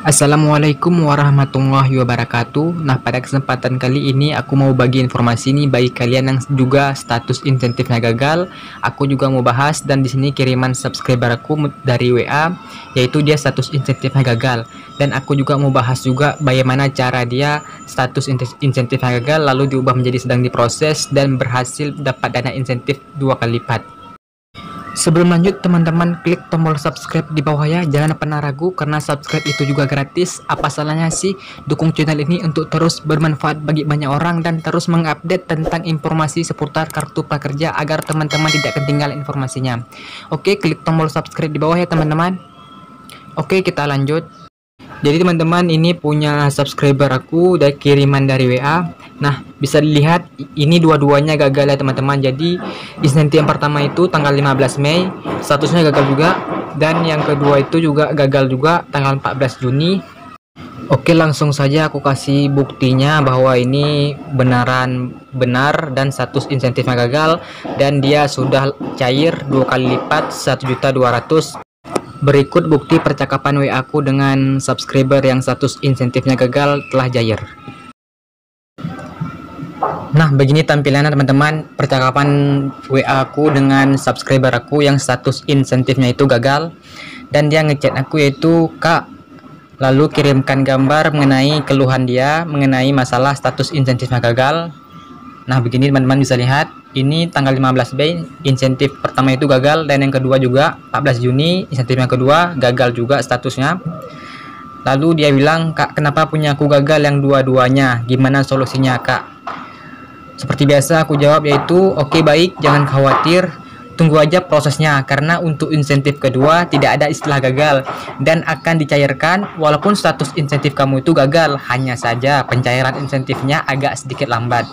Assalamualaikum warahmatullahi wabarakatuh. Nah, pada kesempatan kali ini aku mau bagi informasi nih bagi kalian yang juga status insentifnya gagal. Aku juga mau bahas dan di sini kiriman subscriber aku dari WA, yaitu dia status insentifnya gagal. Dan aku juga mau bahas juga bagaimana cara dia status insentifnya gagal lalu diubah menjadi sedang diproses dan berhasil dapat dana insentif 2 kali lipat. Sebelum lanjut, teman-teman klik tombol subscribe di bawah ya, jangan pernah ragu karena subscribe itu juga gratis. Apa salahnya sih dukung channel ini untuk terus bermanfaat bagi banyak orang dan terus mengupdate tentang informasi seputar kartu prakerja agar teman-teman tidak ketinggalan informasinya. Oke, klik tombol subscribe di bawah ya teman-teman. Oke, kita lanjut. Jadi teman-teman, ini punya subscriber aku dari kiriman dari WA. Nah, bisa dilihat ini dua-duanya gagal ya teman-teman. Jadi insentif yang pertama itu tanggal 15 Mei statusnya gagal juga, dan yang kedua itu juga gagal juga tanggal 14 Juni. Oke, langsung saja aku kasih buktinya bahwa ini beneran benar dan status insentifnya gagal dan dia sudah cair 2 kali lipat 1.200.000. Berikut bukti percakapan WA aku dengan subscriber yang status insentifnya gagal telah cair. Nah, begini tampilannya teman-teman, percakapan WA aku dengan subscriber aku yang status insentifnya itu gagal. Dan dia ngechat aku yaitu, "Kak, lalu kirimkan gambar mengenai keluhan dia mengenai masalah status insentifnya gagal." Nah, begini teman-teman bisa lihat, ini tanggal 15 Mei insentif pertama itu gagal dan yang kedua juga 14 Juni insentif yang kedua gagal juga statusnya. Lalu dia bilang, "Kak, kenapa punya aku gagal yang dua-duanya? Gimana solusinya, Kak?" Seperti biasa aku jawab yaitu, "Oke, baik, jangan khawatir. Tunggu aja prosesnya karena untuk insentif kedua tidak ada istilah gagal dan akan dicairkan walaupun status insentif kamu itu gagal, hanya saja pencairan insentifnya agak sedikit lambat."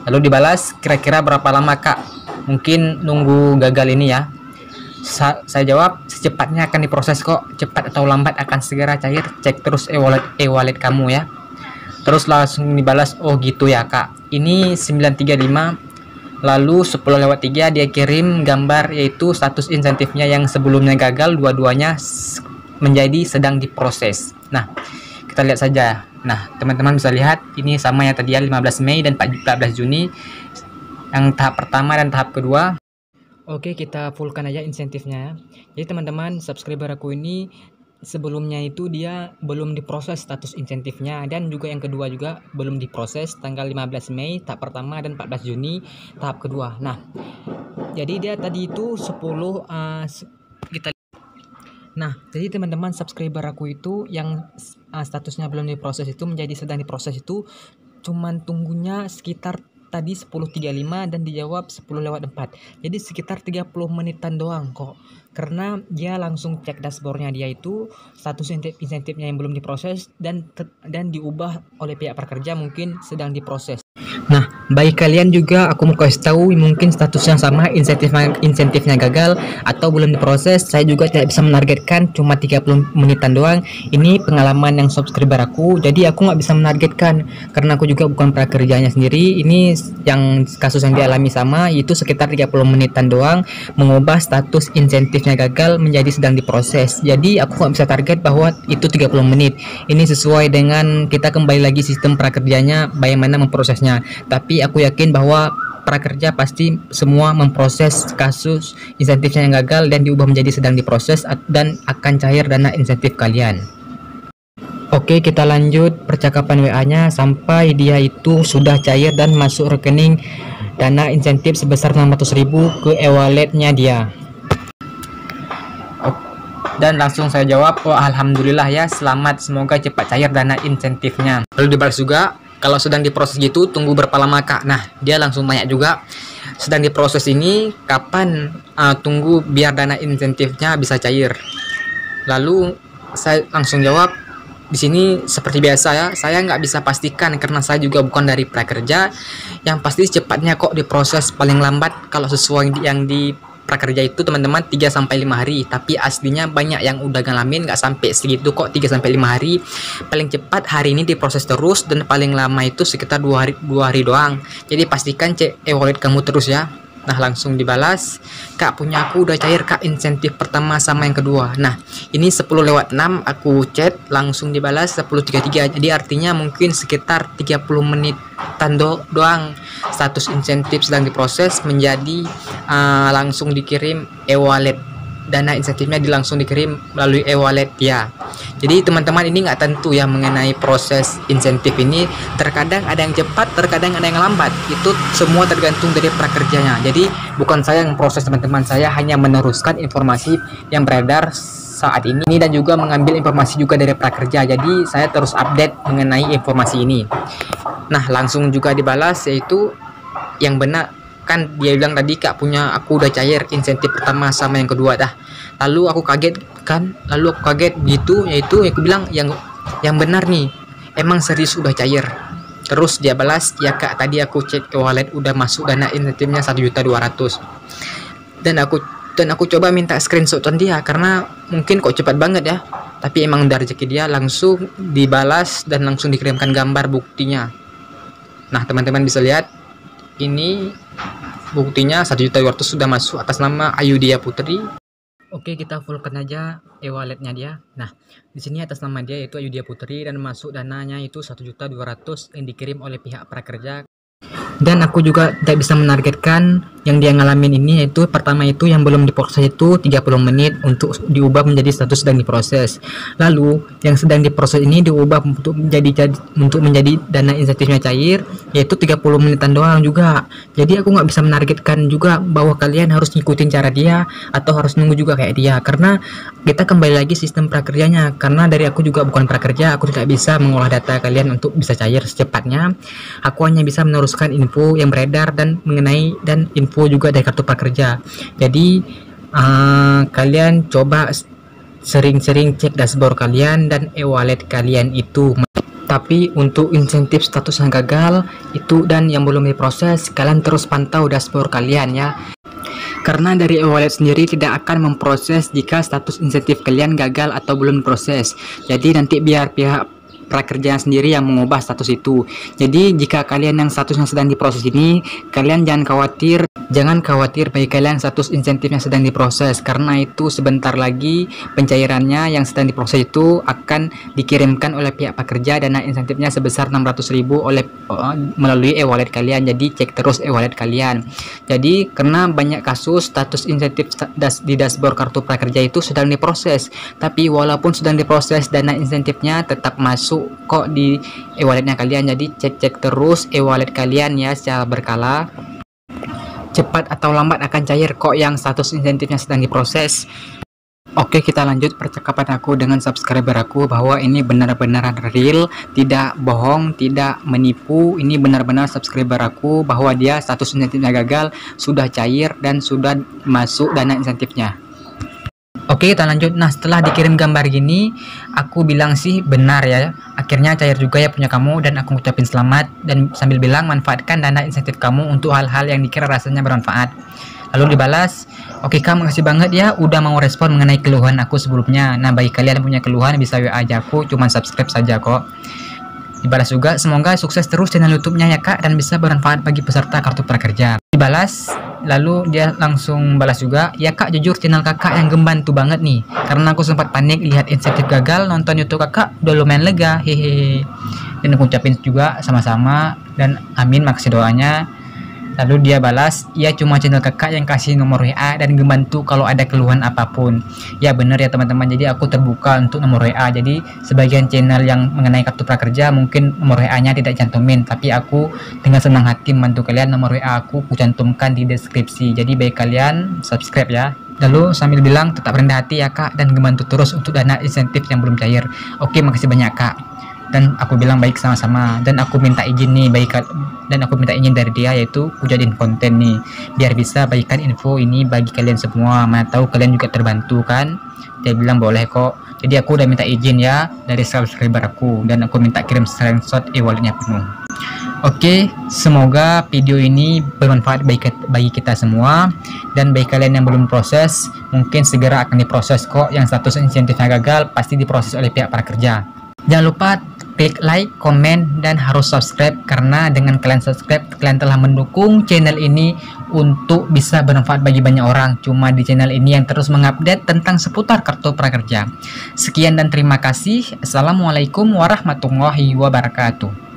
Lalu dibalas, "Kira-kira berapa lama, Kak? Mungkin nunggu gagal ini ya." Saya jawab, "Secepatnya akan diproses kok. Cepat atau lambat akan segera cair. Cek terus e-wallet kamu ya." Terus langsung dibalas, "Oh gitu ya, Kak. Ini 935." Lalu 10:03 dia kirim gambar yaitu status insentifnya yang sebelumnya gagal dua-duanya menjadi sedang diproses. Nah, kita lihat saja. Nah, teman-teman bisa lihat ini sama ya tadi ya, 15 Mei dan 14 Juni yang tahap pertama dan tahap kedua. Oke, kita fullkan aja insentifnya. Jadi teman-teman, subscriber aku ini sebelumnya itu dia belum diproses status insentifnya dan juga yang kedua juga belum diproses tanggal 15 Mei tahap pertama dan 14 Juni tahap kedua. Nah, jadi dia tadi itu 10 kita. Nah, jadi teman-teman subscriber aku itu yang statusnya belum diproses itu menjadi sedang diproses itu cuman tunggunya sekitar tadi 10:35 dan dijawab 10:04. Jadi sekitar 30 menitan doang kok. Karena dia langsung cek dashboardnya dia itu status insentifnya yang belum diproses dan diubah oleh pihak prakerja mungkin sedang diproses. Nah, bagi kalian juga aku mau kasih tahu mungkin status yang sama insentifnya gagal atau belum diproses, saya juga tidak bisa menargetkan cuma 30 menitan doang. Ini pengalaman yang subscriber aku, jadi aku nggak bisa menargetkan karena aku juga bukan prakerjanya sendiri. Ini yang kasus yang dialami sama, yaitu sekitar 30 menitan doang mengubah status insentifnya gagal menjadi sedang diproses. Jadi aku nggak bisa target bahwa itu 30 menit. Ini sesuai dengan kita kembali lagi sistem prakerjanya bagaimana memprosesnya. Tapi aku yakin bahwa prakerja pasti semua memproses kasus insentifnya yang gagal dan diubah menjadi sedang diproses dan akan cair dana insentif kalian. Oke, kita lanjut percakapan WA-nya sampai dia itu sudah cair dan masuk rekening dana insentif sebesar 600.000 ke e-walletnya dia. Dan langsung saya jawab, "Oh, alhamdulillah ya, selamat, semoga cepat cair dana insentifnya." Lalu dibalas juga, "Kalau sedang diproses gitu tunggu berapa lama, Kak?" Nah, dia langsung tanya juga, "Sedang diproses ini kapan tunggu biar dana insentifnya bisa cair?" Lalu saya langsung jawab, "Di sini seperti biasa ya, saya nggak bisa pastikan karena saya juga bukan dari prakerja. Yang pasti cepatnya kok diproses, paling lambat kalau sesuai yang di prakerja itu teman-teman 3-5 hari, tapi aslinya banyak yang udah ngalamin nggak sampai segitu kok, 3-5 hari. Paling cepat hari ini diproses terus dan paling lama itu sekitar 2 hari doang. Jadi pastikan cek e-wallet kamu terus ya." Nah, langsung dibalas, "Kak, punya aku udah cair Kak, insentif pertama sama yang kedua." Nah, ini 10:06 aku chat, langsung dibalas 10:33. Jadi artinya mungkin sekitar 30 menitan doang status insentif sedang diproses menjadi langsung dikirim e-wallet. Dana insentifnya langsung dikirim melalui e-wallet ya. Jadi teman-teman, ini nggak tentu ya mengenai proses insentif ini. Terkadang ada yang cepat, terkadang ada yang lambat. Itu semua tergantung dari prakerjanya. Jadi bukan saya yang proses teman-teman, saya hanya meneruskan informasi yang beredar saat ini dan juga mengambil informasi juga dari prakerja. Jadi saya terus update mengenai informasi ini. Nah, langsung juga dibalas, yaitu yang benar. Kan dia bilang tadi, "Kak, punya aku udah cair insentif pertama sama yang kedua dah." Lalu aku kaget begitu, yaitu aku bilang yang benar nih, emang serius udah cair. Terus dia balas, "Ya Kak, tadi aku cek e-wallet udah masuk dana insentifnya 1.200.000." Dan aku coba minta screenshotan dia karena mungkin kok cepat banget ya. Tapi emang dari rezeki dia, langsung dibalas dan langsung dikirimkan gambar buktinya. Nah, teman-teman bisa lihat ini buktinya 1.200.000 sudah masuk atas nama Ayudhya Putri. Oke, kita fullkan aja e-walletnya dia. Nah, di sini atas nama dia yaitu Ayudhya Putri dan masuk dananya itu 1.200.000 yang dikirim oleh pihak prakerja. Dan aku juga tidak bisa menargetkan yang dia ngalamin ini, yaitu pertama itu yang belum diproses itu 30 menit untuk diubah menjadi status sedang diproses. Lalu yang sedang diproses ini diubah untuk menjadi dana insentifnya cair, yaitu 30 menitan doang juga. Jadi aku nggak bisa menargetkan juga bahwa kalian harus ngikutin cara dia atau harus nunggu juga kayak dia, karena kita kembali lagi sistem prakerjanya. Karena dari aku juga bukan prakerja, aku tidak bisa mengolah data kalian untuk bisa cair secepatnya. Aku hanya bisa meneruskan info yang beredar dan info juga dari kartu prakerja. Jadi kalian coba sering-sering cek dashboard kalian dan e-wallet kalian itu. Tapi untuk insentif status yang gagal itu dan yang belum diproses, kalian terus pantau dashboard kalian ya. Karena dari e-wallet sendiri tidak akan memproses jika status insentif kalian gagal atau belum diproses. Jadi nanti biar pihak prakerja sendiri yang mengubah status itu. Jadi jika kalian yang statusnya sedang diproses ini, kalian jangan khawatir bagi kalian status insentifnya sedang diproses, karena itu sebentar lagi pencairannya yang sedang diproses itu akan dikirimkan oleh pihak pekerja dana insentifnya sebesar 600.000 melalui e-wallet kalian. Jadi cek terus e-wallet kalian. Jadi karena banyak kasus status insentif di dashboard kartu prakerja itu sedang diproses, tapi walaupun sedang diproses dana insentifnya tetap masuk kok di e-walletnya kalian. Jadi cek terus e-wallet kalian ya secara berkala. Cepat atau lambat akan cair kok yang status insentifnya sedang diproses. Oke, kita lanjut percakapan aku dengan subscriber aku bahwa ini benar-benar real, tidak bohong, tidak menipu. Ini benar-benar subscriber aku bahwa dia status insentifnya gagal, sudah cair dan sudah masuk dana insentifnya. Oke, kita lanjut. Nah, setelah dikirim gambar gini, aku bilang sih benar ya, akhirnya cair juga ya punya kamu, dan aku ngucapin selamat dan sambil bilang manfaatkan dana insentif kamu untuk hal-hal yang dikira rasanya bermanfaat. Lalu dibalas, "Oke Kak, makasih banget ya udah mau respon mengenai keluhan aku sebelumnya. Nah, bagi kalian yang punya keluhan bisa WA aja aku, cuman subscribe saja kok." Dibalas juga, "Semoga sukses terus channel YouTube-nya ya Kak, dan bisa bermanfaat bagi peserta kartu prakerja." Dibalas, lalu dia langsung balas juga, "Ya Kak, jujur channel kakak yang membantu banget nih, karena aku sempat panik lihat insentif gagal, nonton YouTube kakak udah lumayan lega, hehehe." Dan aku ucapin juga sama-sama dan amin, makasih doanya. Lalu dia balas, "Ya cuma channel kakak yang kasih nomor WA dan membantu kalau ada keluhan apapun." Ya bener ya teman-teman, jadi aku terbuka untuk nomor WA. Jadi sebagian channel yang mengenai kartu prakerja mungkin nomor WA-nya tidak cantumin, tapi aku dengan senang hati membantu kalian. Nomor WA aku cantumkan di deskripsi. Jadi baik kalian subscribe ya. Lalu sambil bilang, "Tetap rendah hati ya Kak, dan membantu terus untuk dana insentif yang belum cair." Oke, makasih banyak Kak. Dan aku bilang baik, sama-sama. Dan aku minta izin nih dari dia, yaitu aku jadiin konten nih biar bisa bagikan info ini bagi kalian semua, mana tahu kalian juga terbantu kan. Dia bilang boleh kok. Jadi aku udah minta izin ya dari subscriber aku, dan aku minta kirim screenshot e-walletnya penuh. Oke, semoga video ini bermanfaat bagi kita semua, dan bagi kalian yang belum proses mungkin segera akan diproses kok. Yang status insentifnya gagal pasti diproses oleh pihak prakerja. Jangan lupa klik like, komen, dan harus subscribe, karena dengan kalian subscribe kalian telah mendukung channel ini untuk bisa bermanfaat bagi banyak orang. Cuma di channel ini yang terus mengupdate tentang seputar kartu prakerja. Sekian dan terima kasih. Assalamualaikum warahmatullahi wabarakatuh.